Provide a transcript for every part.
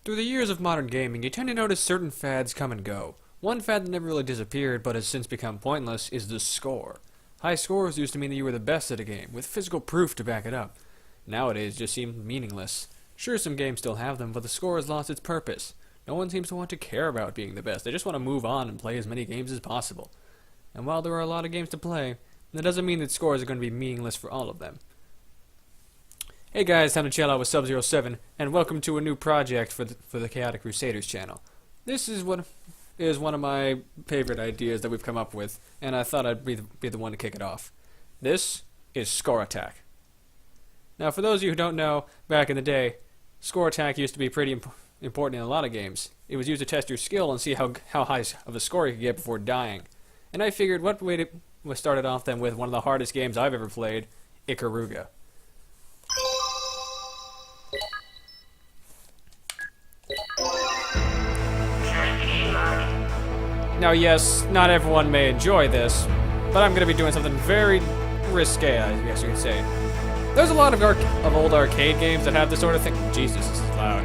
Through the years of modern gaming, you tend to notice certain fads come and go. One fad that never really disappeared but has since become pointless is the score. High scores used to mean that you were the best at a game, with physical proof to back it up. Nowadays, it just seem meaningless. Sure, some games still have them, but the score has lost its purpose. No one seems to want to care about being the best. They just want to move on and play as many games as possible. And while there are a lot of games to play, that doesn't mean that scores are going to be meaningless for all of them. Hey guys, time to chill out with Subzero7, and welcome to a new project for the Chaotic Crusaders channel. This is one of my favorite ideas that we've come up with, and I thought I'd be the one to kick it off. This is Score Attack. Now, for those of you who don't know, back in the day, Score Attack used to be pretty important in a lot of games. It was used to test your skill and see how high of a score you could get before dying. And I figured what way to start it off then with one of the hardest games I've ever played, Ikaruga. Now yes, not everyone may enjoy this, but I'm going to be doing something very risque, I guess you could say. There's a lot of old arcade games that have this sort of thing. Jesus, this is loud.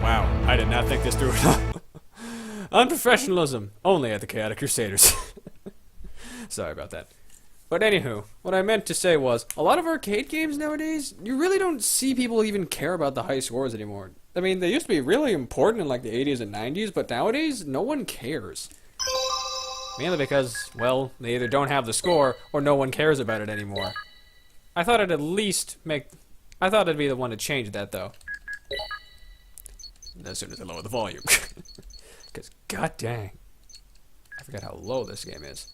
Wow, I did not think this through at all. Unprofessionalism, only at the Chaotic Crusaders. Sorry about that. But anywho, what I meant to say was, a lot of arcade games nowadays, you really don't see people even care about the high scores anymore. I mean, they used to be really important in like the 80s and 90s, but nowadays, no one cares. Mainly because, well, they either don't have the score, or no one cares about it anymore. I thought I'd be the one to change that, though. As soon as I lower the volume. Because, god dang, I forgot how low this game is.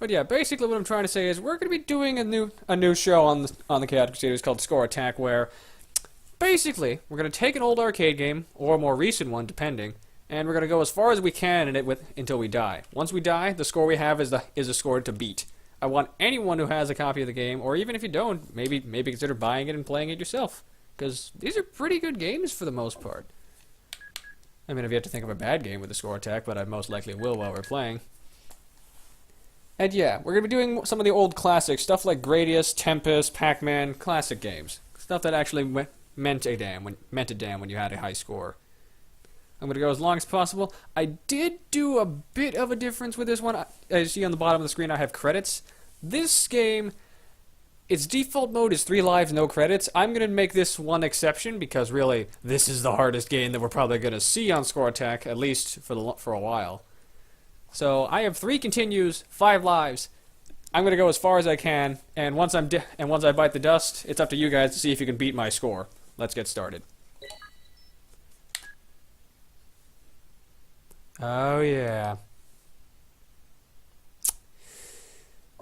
But yeah, basically what I'm trying to say is we're going to be doing a new show on the Chaotic Crusaders called Score Attack, where basically we're going to take an old arcade game or a more recent one, depending, and we're going to go as far as we can in it until we die. Once we die, the score we have is a score to beat. I want anyone who has a copy of the game, or even if you don't, maybe consider buying it and playing it yourself, because these are pretty good games for the most part. I mean, I've yet to think of a bad game with the Score Attack, but I most likely will while we're playing. And yeah, we're going to be doing some of the old classics, stuff like Gradius, Tempest, Pac-Man, classic games. Stuff that actually meant a damn when you had a high score. I'm going to go as long as possible. I did do a bit of a difference with this one. As you see on the bottom of the screen, I have credits. This game, its default mode is 3 lives, no credits. I'm going to make this one exception because really, this is the hardest game that we're probably going to see on Score Attack, at least for a while. So I have 3 continues, 5 lives. I'm going to go as far as I can, and once I bite the dust, it's up to you guys to see if you can beat my score. Let's get started. Oh yeah.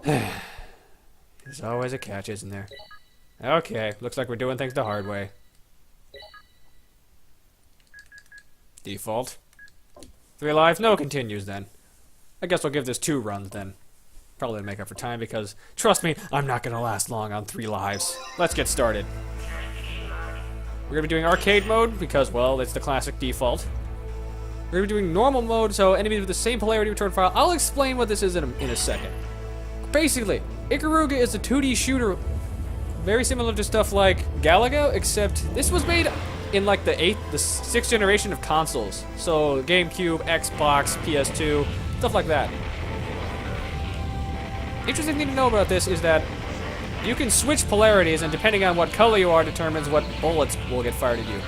There's always a catch, isn't there? Okay, looks like we're doing things the hard way. Default. 3 lives, no continues then. I guess we'll give this 2 runs then. Probably to make up for time because, trust me, I'm not going to last long on 3 lives. Let's get started. We're going to be doing arcade mode because, well, it's the classic default. We're going to be doing normal mode, so enemies with the same polarity return file. I'll explain what this is in a second. Basically, Ikaruga is a 2D shooter very similar to stuff like Galaga, except this was made in like the 6th generation of consoles. So GameCube, Xbox, PS2, stuff like that. Interesting thing to know about this is that you can switch polarities, and depending on what color you are determines what bullets will get fired at you.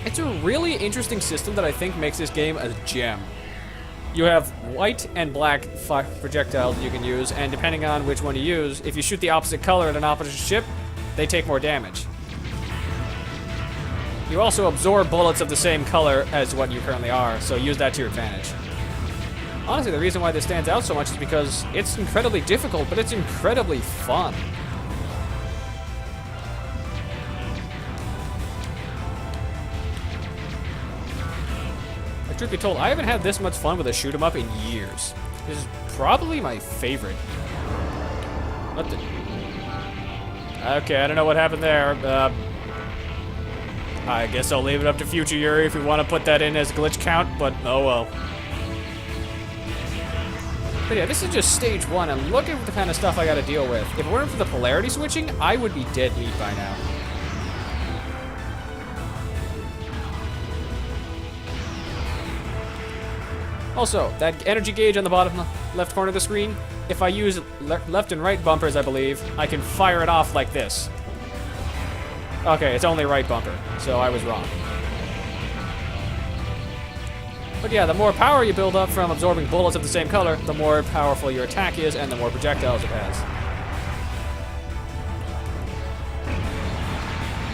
It's a really interesting system that I think makes this game a gem. You have white and black projectiles that you can use, and depending on which one you use, if you shoot the opposite color at an opposite ship, they take more damage. You also absorb bullets of the same color as what you currently are, so use that to your advantage. Honestly, the reason why this stands out so much is because it's incredibly difficult, but it's incredibly fun. Truth be told, I haven't had this much fun with a shoot 'em up in years. This is probably my favorite. What the? Okay, I don't know what happened there. I guess I'll leave it up to future Yuri if we want to put that in as glitch count, but oh well. But yeah, this is just stage 1, and look at the kind of stuff I gotta deal with. If it weren't for the polarity switching, I would be dead meat by now. Also, that energy gauge on the bottom left corner of the screen, if I use left and right bumpers, I believe, I can fire it off like this. Okay, it's only right bumper, so I was wrong. But yeah, the more power you build up from absorbing bullets of the same color, the more powerful your attack is and the more projectiles it has.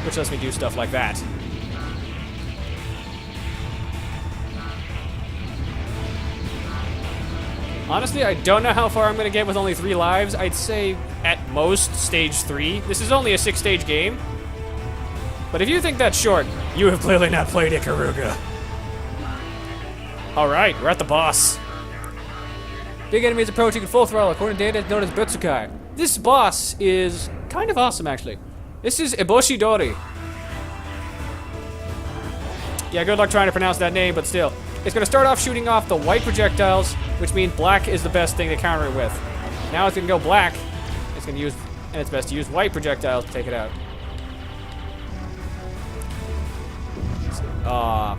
Which lets me do stuff like that. Honestly, I don't know how far I'm going to get with only 3 lives. I'd say, at most, stage 3. This is only a 6-stage game. But if you think that's short, you have clearly not played Ikaruga. Alright, we're at the boss. Big enemies approaching in full throttle, according to data known as Butsukai. This boss is kind of awesome, actually. This is Eboshi-dori. Yeah, good luck trying to pronounce that name, but still. It's going to start off shooting off the white projectiles, which means black is the best thing to counter it with. Now it's going to go black. It's going to use, and it's best to use white projectiles to take it out.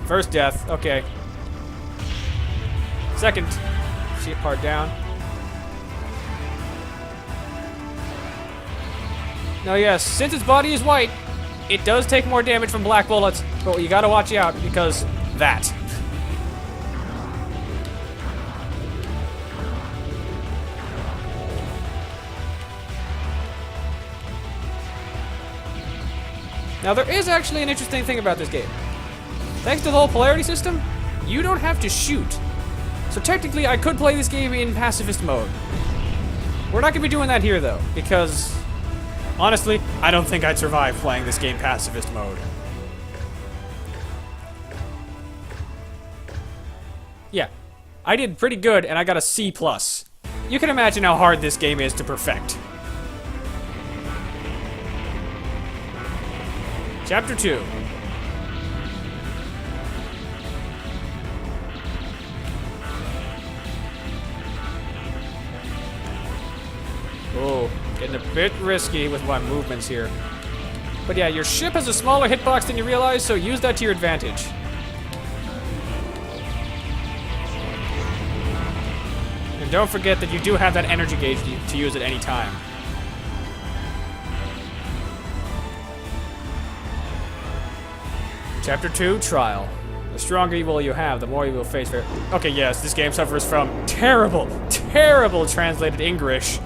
First death. Okay. Second. Sheep part down. Now yes, since its body is white, it does take more damage from black bullets, but you gotta watch out because that. Now there is actually an interesting thing about this game. Thanks to the whole polarity system, you don't have to shoot. So technically I could play this game in pacifist mode. We're not gonna be doing that here though, because honestly, I don't think I'd survive playing this game pacifist mode. Yeah, I did pretty good and I got a C+. You can imagine how hard this game is to perfect. Chapter 2. Oh, getting a bit risky with my movements here. But yeah, your ship has a smaller hitbox than you realize, so use that to your advantage. And don't forget that you do have that energy gauge to use at any time. Chapter 2, Trial. The stronger will you have, the more you will face fair. Okay, yes, this game suffers from terrible, terrible translated English.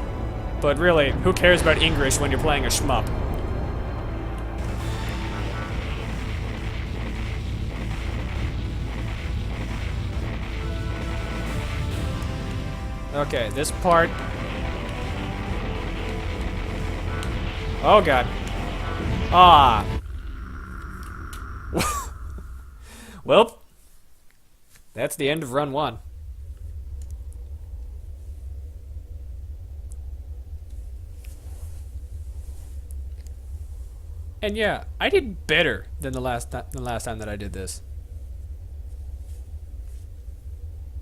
But really, who cares about English when you're playing a shmup? Okay, this part. Oh god. Ah. Well, that's the end of run 1. And yeah, I did better than the last time that I did this.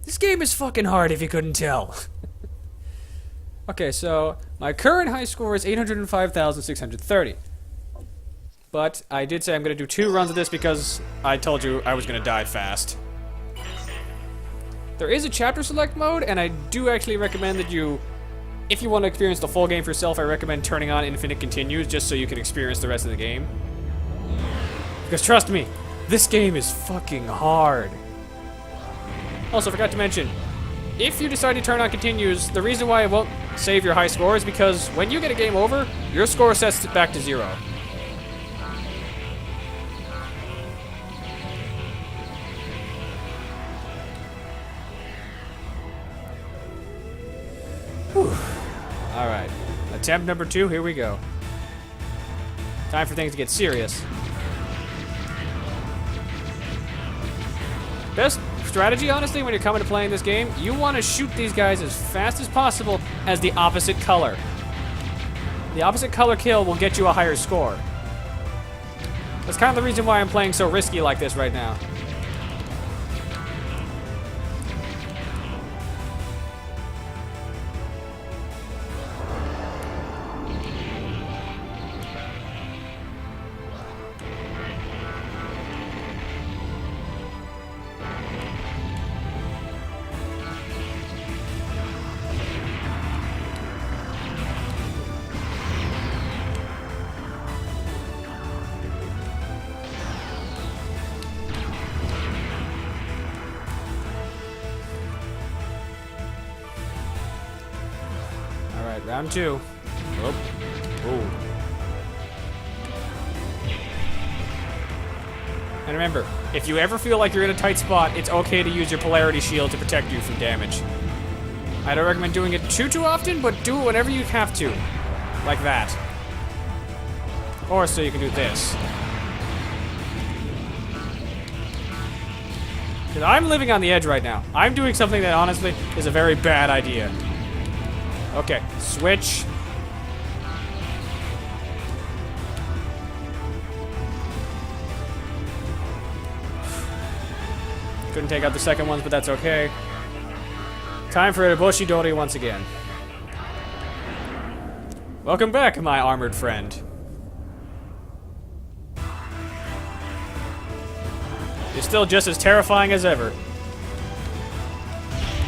This game is fucking hard if you couldn't tell. Okay, so my current high score is 805,630. But I did say I'm going to do 2 runs of this because I told you I was going to die fast. There is a chapter select mode, and I do actually recommend that you, if you want to experience the full game for yourself, I recommend turning on Infinite Continues just so you can experience the rest of the game. Because trust me, this game is fucking hard. Also, forgot to mention, if you decide to turn on Continues, the reason why it won't save your high score is because when you get a game over, your score sets it back to 0. Alright, attempt number 2, here we go. Time for things to get serious. Best strategy, honestly, when you're coming to playing this game, you want to shoot these guys as fast as possible as the opposite color. The opposite color kill will get you a higher score. That's kind of the reason why I'm playing so risky like this right now. Round 2. Oh. Ooh. And remember, if you ever feel like you're in a tight spot, it's okay to use your polarity shield to protect you from damage. I don't recommend doing it too often, but do it whenever you have to. Like that. Or so you can do this. Because I'm living on the edge right now. I'm doing something that honestly is a very bad idea. Okay, switch. Couldn't take out the second ones, but that's okay. Time for a Boshidori once again. Welcome back, my armored friend. You're still just as terrifying as ever.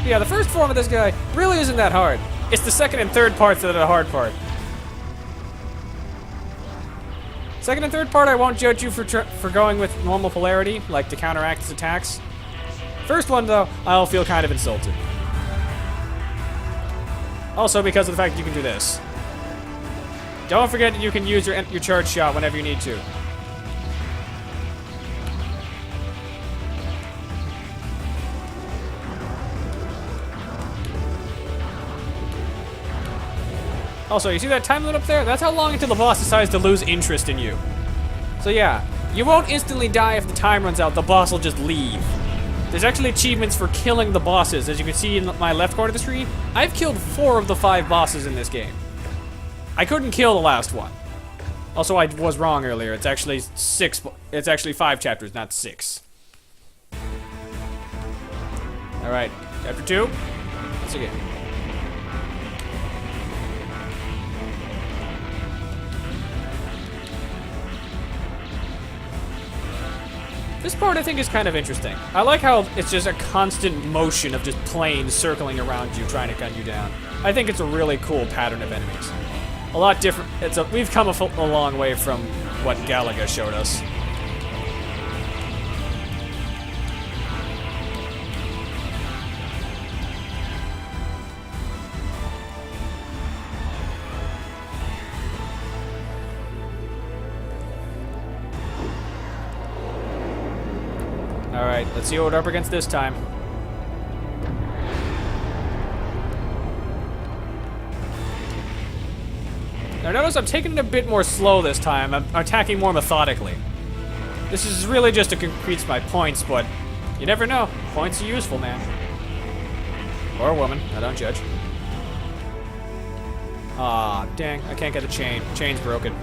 Yeah, the first form of this guy really isn't that hard. It's the second and third parts that are the hard part. Second and third part, I won't judge you for going with normal polarity, like to counteract his attacks. First one, though, I'll feel kind of insulted. Also, because of the fact that you can do this. Don't forget that you can use your charge shot whenever you need to. Also, you see that time limit up there? That's how long until the boss decides to lose interest in you. So yeah, you won't instantly die if the time runs out, the boss will just leave. There's actually achievements for killing the bosses. As you can see in my left corner of the screen, I've killed 4 of the 5 bosses in this game. I couldn't kill the last one. Also, I was wrong earlier. It's actually 5 chapters, not 6. Alright, chapter 2. Let's begin. This part I think is kind of interesting. I like how it's just a constant motion of just planes circling around you, trying to gun you down. I think it's a really cool pattern of enemies. A lot different. We've come a long way from what Galaga showed us. Alright, let's see what we're up against this time. Now notice I'm taking it a bit more slow this time. I'm attacking more methodically. This is really just to increase my points, but you never know. Points are useful, man. Or a woman, I don't judge. Aw, dang, I can't get the chain. Chain's broken.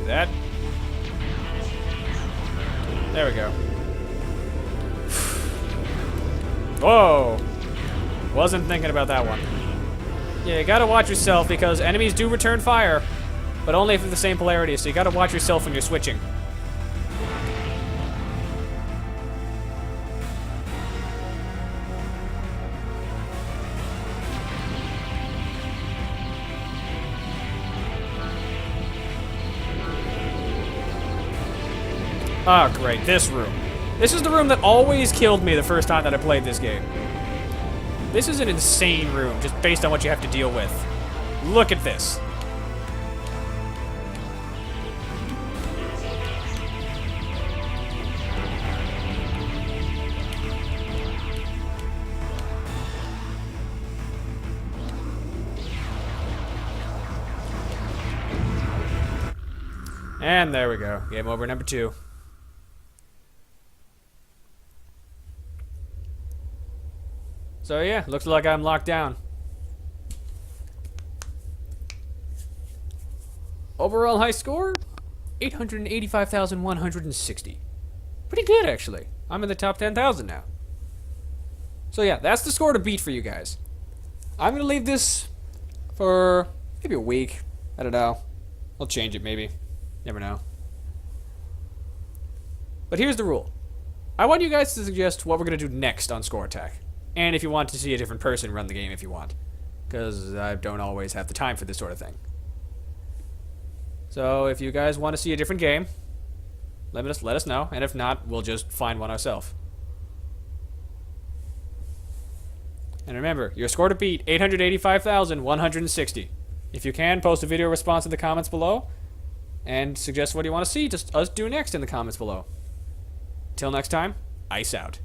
That. There we go. Whoa! Wasn't thinking about that one. Yeah, you gotta watch yourself because enemies do return fire, but only if it's the same polarity, so you gotta watch yourself when you're switching. Oh, great, this room. This is the room that always killed me the first time that I played this game. This is an insane room, just based on what you have to deal with. Look at this. And there we go. Game over number 2. So yeah, looks like I'm locked down. Overall high score, 885,160. Pretty good, actually. I'm in the top 10,000 now. So yeah, that's the score to beat for you guys. I'm going to leave this for maybe a week. I don't know. I'll change it maybe. Never know. But here's the rule. I want you guys to suggest what we're going to do next on Score Attack. And if you want to see a different person run the game if you want. Because I don't always have the time for this sort of thing. So if you guys want to see a different game, let us know. And if not, we'll just find one ourselves. And remember, your score to beat, 885,160. If you can, post a video response in the comments below. And suggest what you want to see us do next in the comments below. Till next time, ice out.